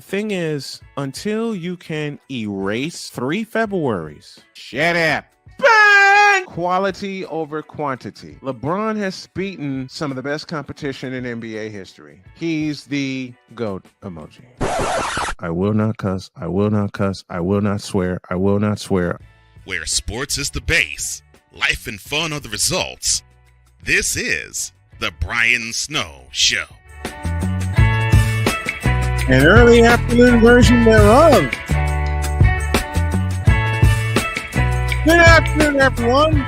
thing is, until you can erase 3 Februaries, shut up. Bang! Quality over quantity. LeBron has beaten some of the best competition in NBA history. He's the GOAT emoji. I will not cuss. I will not cuss. I will not swear. I will not swear. Where sports is the base, life and fun are the results. This is the Brian Snow Show. An early afternoon version thereof. Good afternoon, everyone,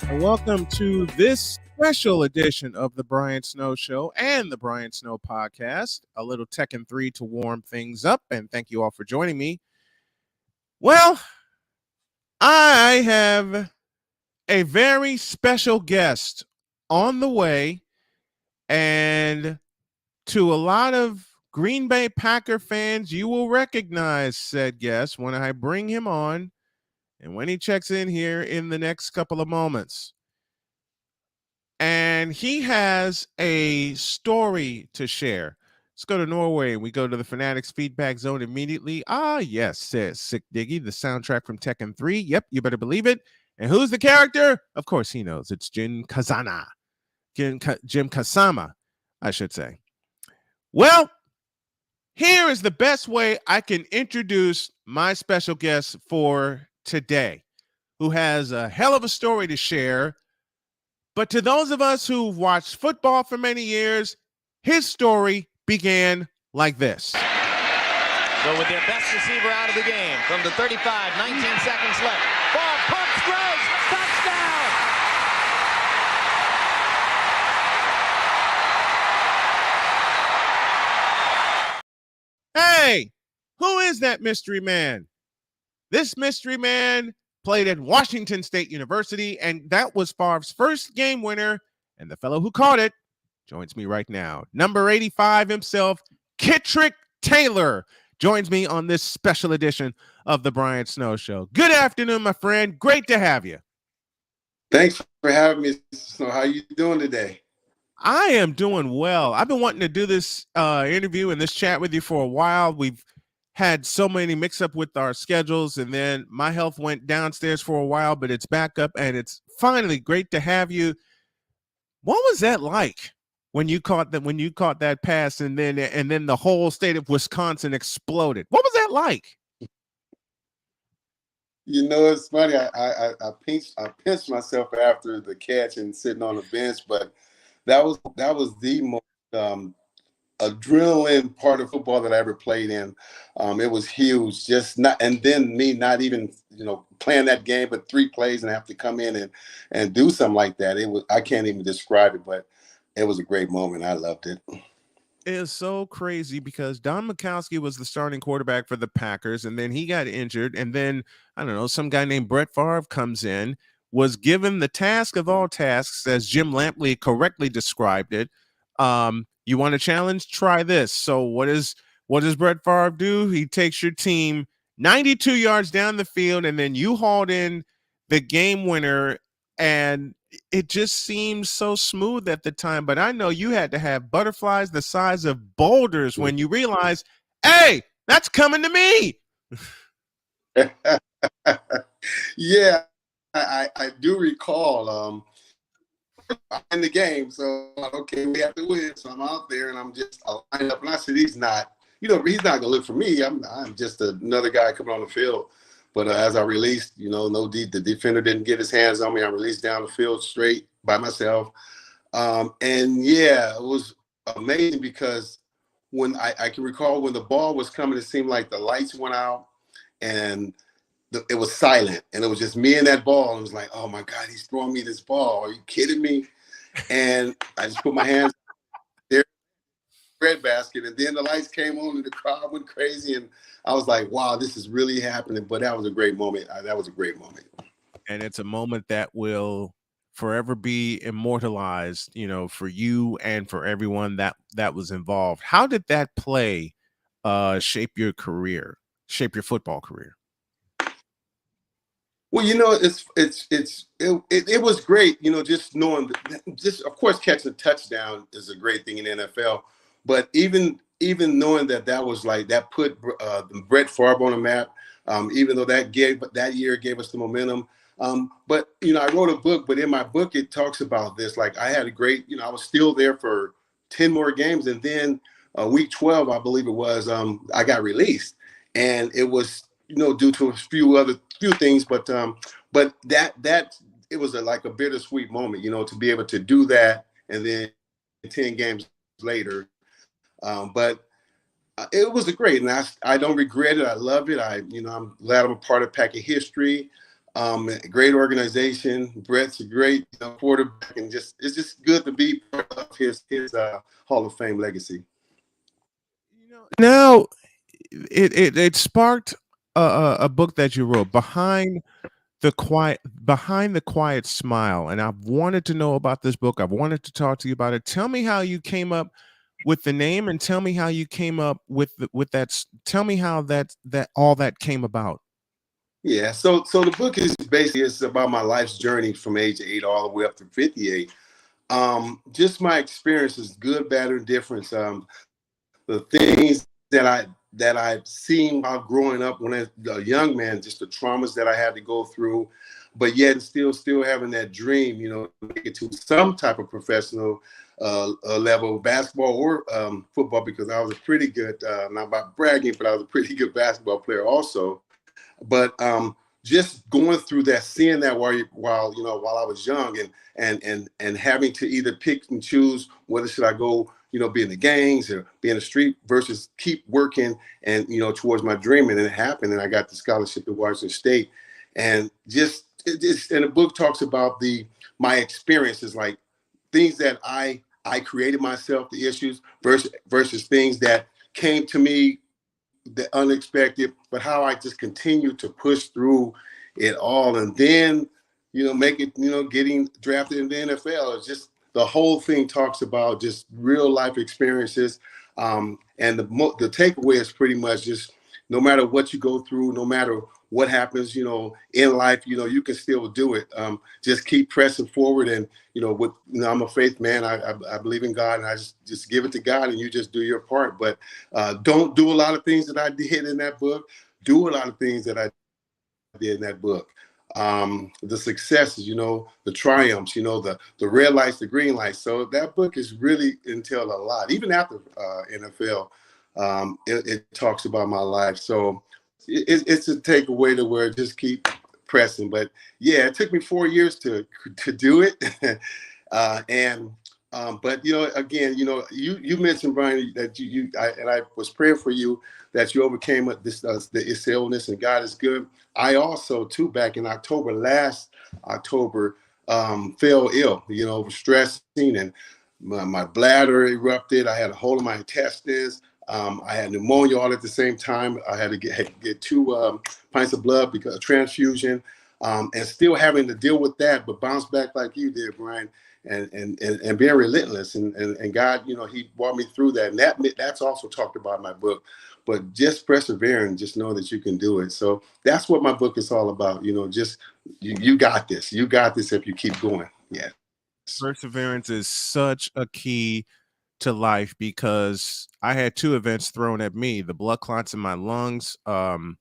and welcome to this special edition of the Brian Snow Show and the Brian Snow Podcast. A little Tekken 3 to warm things up, and thank you all for joining me. Well, I have a very special guest on the way, and to a lot of Green Bay Packer fans, you will recognize said guest when I bring him on and when he checks in here in the next couple of moments. And he has a story to share. Let's go to Norway. We go to the Fanatics feedback zone immediately. Ah, yes, says Sick Diggy, the soundtrack from Tekken 3. Yep, you better believe it. And who's the character? Of course he knows. It's Jim Kasama, I should say. Well, here is the best way I can introduce my special guest for today, who has a hell of a story to share. But to those of us who've watched football for many years, his story began like this. So with their best receiver out of the game, from the 35, 19 seconds left. Ball pumps, throws, touchdown! Hey, who is that mystery man? This mystery man played at Washington State University, and that was Favre's first game winner. And the fellow who caught it joins me right now. Number 85 himself, Kitrick Taylor, joins me on this special edition of the Brian Snow Show. Good afternoon, my friend. Great to have you. Thanks for having me. So how you doing today? I am doing well. I've been wanting to do this interview and this chat with you for a while. We've had so many mix-up with our schedules, and then my health went downstairs for a while, but it's back up, and it's finally great to have you. What was that like when you caught that pass, and then the whole state of Wisconsin exploded? What was that like? You know, it's funny. I pinched myself after the catch and sitting on the bench, but that was the most adrenaline part of football that I ever played in. It was huge. And then me not even playing that game, but 3 plays and have to come in and do something like that. I can't even describe it, but it was a great moment. I loved it. It is so crazy because Don Majkowski was the starting quarterback for the Packers, and then he got injured, and then I don't know, some guy named Brett Favre comes in, was given the task of all tasks, as Jim Lampley correctly described it. You want a challenge? Try this. So what does Brett Favre do? He takes your team 92 yards down the field, and then you hauled in the game winner, and it just seems so smooth at the time. But I know you had to have butterflies the size of boulders when you realized, hey, that's coming to me. Yeah, I do recall I'm in the game, so okay, we have to win. So I'm out there and I'm just lined up, and I said, he's not gonna look for me. I'm just another guy coming on the field. But as I released, the defender didn't get his hands on me. I released down the field straight by myself, and yeah, it was amazing because when I can recall when the ball was coming, it seemed like the lights went out and it was silent, and it was just me and that ball. And it was like, oh my God, he's throwing me this ball. Are you kidding me? And I just put my hands there, bread basket, and then the lights came on and the crowd went crazy, and I was like, wow, this is really happening. But that was a great moment. That was a great moment. And it's a moment that will forever be immortalized, for you and for everyone that was involved. How did that play shape your football career? Well, it was great, just knowing, of course, catching a touchdown is a great thing in the NFL. But even even knowing that was like that put Brett Favre on the map, even though that year gave us the momentum. But I wrote a book, but in my book it talks about this. Like I had a great, I was still there for 10 more games, and then week 12, I believe it was, I got released, and it was due to a few things, but that it was like a bittersweet moment, to be able to do that, and then 10 games later. But it was great, and I don't regret it. I love it. I'm glad I'm a part of Packet history. Great organization. Brett's a great quarterback, and it's just good to be part of his Hall of Fame legacy. Now, it sparked a book that you wrote, Behind the Quiet Smile, and I've wanted to know about this book. I've wanted to talk to you about it. Tell me how you came up with the name, and tell me how you came up with that. Tell me how that all that came about. Yeah, so the book is basically, it's about my life's journey from age 8 all the way up to 58. Just my experiences, good, bad, or different. The things that I've seen while growing up when I was a young man, just the traumas that I had to go through, but yet still having that dream, make it to some type of professional level, basketball or football, because I was a pretty good, not about bragging, but I was a pretty good basketball player also. But just going through that, seeing that while I was young, and having to either pick and choose whether should I go, be in the gangs or be in the street versus keep working and towards my dream. And it happened, and I got the scholarship at Washington State. And and the book talks about my experiences, like things that I created myself, the issues versus things that came to me, the unexpected, but how I just continue to push through it all, and then make it, getting drafted in the NFL. It's just, the whole thing talks about just real life experiences, and the takeaway is pretty much just, no matter what you go through, no matter what happens, in life, you can still do it. Just keep pressing forward, and I'm a faith man. I believe in God, and I just give it to God, and you just do your part. But don't do a lot of things that I did in that book. Do a lot of things that I did in that book. The successes, the triumphs, the red lights, the green lights. So that book is really entailed a lot. Even after NFL, it talks about my life. So it's a takeaway to where just keep pressing. But yeah, it took me 4 years to do it. But again, you mentioned, Brian, that I was praying for you that you overcame this illness, and God is good. I also too, back in last October, fell ill. Was stressing, and my bladder erupted. I had a hole in my intestines. I had pneumonia all at the same time. I had to get 2 pints of blood because of transfusion, and still having to deal with that, but bounce back like you did, Brian, and being relentless. And God, He brought me through that. And that's also talked about in my book. But just persevering, just know that you can do it. So that's what my book is all about. Just you got this. You got this if you keep going. Yeah. Perseverance is such a key to life, because I had 2 events thrown at me: the blood clots in my lungs, June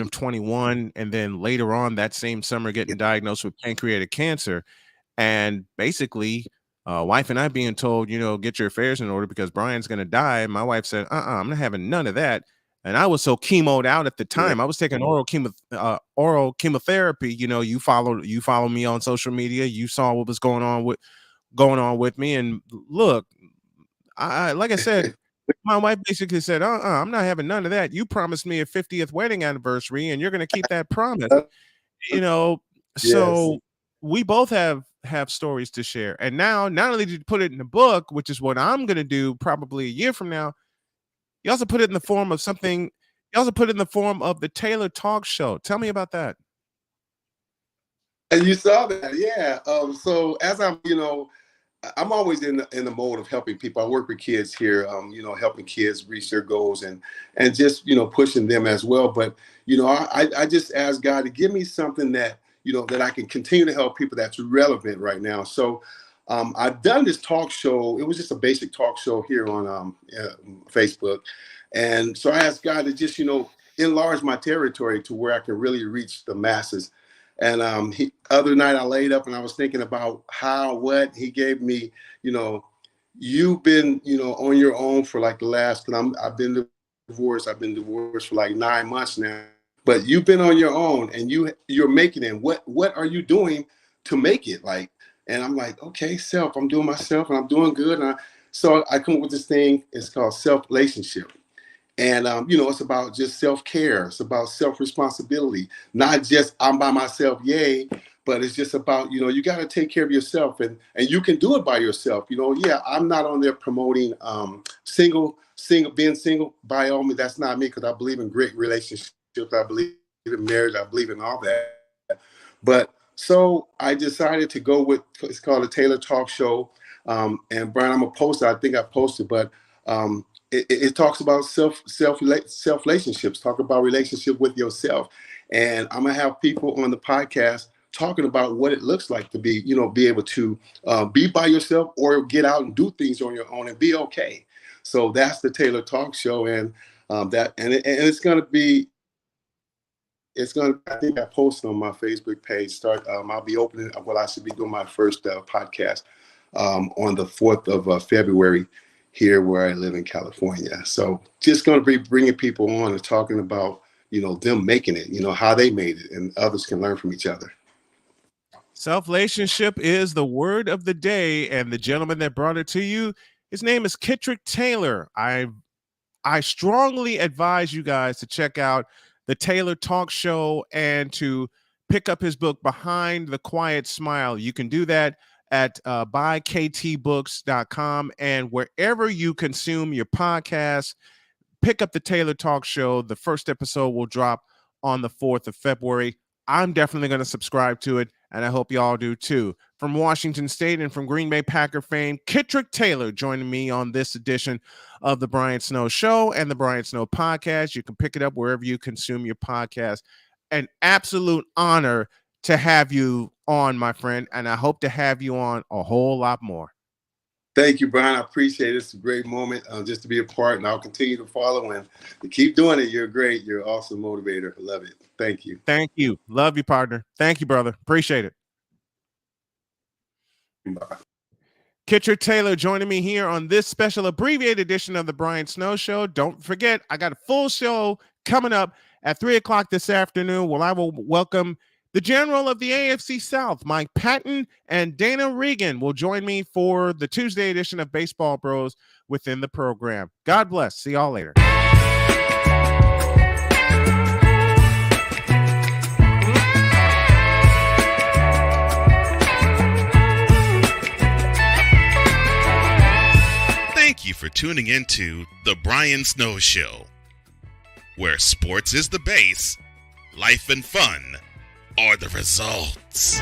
of 21, and then later on that same summer getting diagnosed with pancreatic cancer. And basically, wife and I being told, get your affairs in order because Brian's going to die. My wife said, I'm not having none of that. And I was so chemoed out at the time. I was taking oral chemotherapy. You follow me on social media. You saw what was going on with me. And look, like I said, my wife basically said, I'm not having none of that. You promised me a 50th wedding anniversary, and you're going to keep that promise. So Yes. we both have stories to share. And now, not only did you put it in the book, which is what I'm going to do probably a year from now, you also put it in the form of something. You also put it in the form of the Taylor Talk Show. Tell me about that. And you saw that, yeah. So as I'm always in the mode of helping people. I work with kids here, helping kids reach their goals, and just pushing them as well. But I just ask God to give me something that that I can continue to help people that's relevant right now. So I've done this talk show. It was just a basic talk show here on Facebook. And so I asked God to just, enlarge my territory to where I can really reach the masses. And other night I laid up and I was thinking about what he gave me, you've been, on your own for like the last, and I've been divorced. I've been divorced for like 9 months now, but you've been on your own and you're making it. What are you doing to make it? Like, and I'm like, okay, I'm doing myself and I'm doing good. So I come up with this thing. It's called Selflationship. And, it's about just self-care. It's about self-responsibility, not just I'm by myself, yay, but it's just about, you got to take care of yourself and you can do it by yourself. I'm not on there promoting being single by all means. That's not me, because I believe in great relationships. I believe in marriage. I believe in all that. But so I decided to go with, it's called a Taylor Talk Show. And Brian, I'm a poster. I think I posted, but it talks about self-relationships, talk about relationship with yourself. And I'm going to have people on the podcast talking about what it looks like to be able to be by yourself or get out and do things on your own and be okay. So that's the Taylor Talk Show. And it's going to be, I think I posted on my Facebook page, I'll be opening, I should be doing my first podcast on the 4th of February here where I live in California. So just going to be bringing people on and talking about, them making it, how they made it, and others can learn from each other. Selflationship is the word of the day, and the gentleman that brought it to you, his name is Kitrick Taylor. I strongly advise you guys to check out the Taylor Talk Show and to pick up his book, Behind the Quiet Smile. You can do that at buyktbooks.com, and wherever you consume your podcasts, pick up the Taylor Talk Show. The first episode will drop on the 4th of February. I'm definitely going to subscribe to it, and I hope y'all do too. From Washington State and from Green Bay Packer fame, Kitrick Taylor joining me on this edition of the Brian Snow Show and the Brian Snow Podcast. You can pick it up wherever you consume your podcast. An absolute honor to have you on, my friend, and I hope to have you on a whole lot more. Thank you, Brian. I appreciate it. It's a great moment just to be a part, and I'll continue to follow and keep doing it. You're great. You're an awesome motivator. I love it. Thank you. Thank you. Love you, partner. Thank you, brother. Appreciate it. Bye. Kitrick Taylor joining me here on this special abbreviated edition of the Brian Snow Show. Don't forget, I got a full show coming up at 3 o'clock this afternoon, where I will welcome the general of the AFC South, Mike Patton, and Dana Regan will join me for the Tuesday edition of Baseball Bros within the program. God bless. See y'all later. Thank you for tuning into The Brian Snow Show, where sports is the base, life and fun are the results.